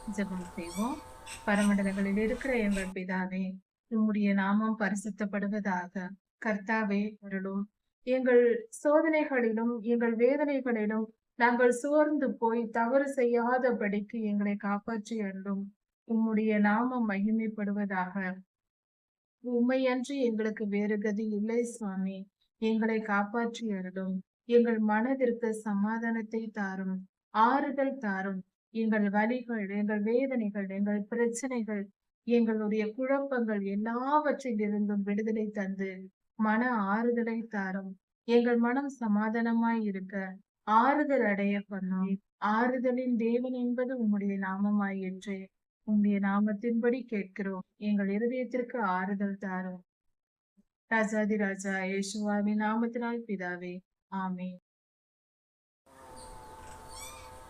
ஜெபம் செய்வோம். பரமண்டலங்களில் இருக்கிற எங்கள் பிதாவே, உம்முடைய நாமம் பரிசுத்தப்படுவதாக. கர்த்தாவே அருளும். எங்கள் சோதனைகளிலும் எங்கள் வேதனைகளிலும் நாங்கள் சோர்ந்து போய் தவறு செய்யாதபடிக்கு எங்களை காப்பாற்றி அருளும். உம்முடைய நாமம் மகிமைப்படுவதாக. உம்மையன்றி எங்களுக்கு வேறு கதி இல்லை சுவாமி. எங்களை காப்பாற்றி அருளும். எங்கள் மனதிற்கு சமாதானத்தை தாரும். ஆறுதல் தாரும். எங்கள் வலிகள், எங்கள் வேதனைகள், எங்கள் பிரச்சனைகள், எங்களுடைய குழப்பங்கள் எல்லாவற்றிலிருந்தும் விடுதலை தந்து மன ஆறுதலை தாரும். எங்கள் மனம் சமாதானமாய் இருக்க ஆறுதல் அடைய பண்ணும். ஆறுதலின் தேவன் என்பது உம்முடைய நாமமாயிற்றே. உம்முடைய நாமத்தின்படி கேட்கிறோம். எங்கள் இருதயத்திற்கு ஆறுதல் தாரும். ராஜாதி ராஜா இயேசுவாவின் நாமத்தினால் பிதாவே. ஆமென்.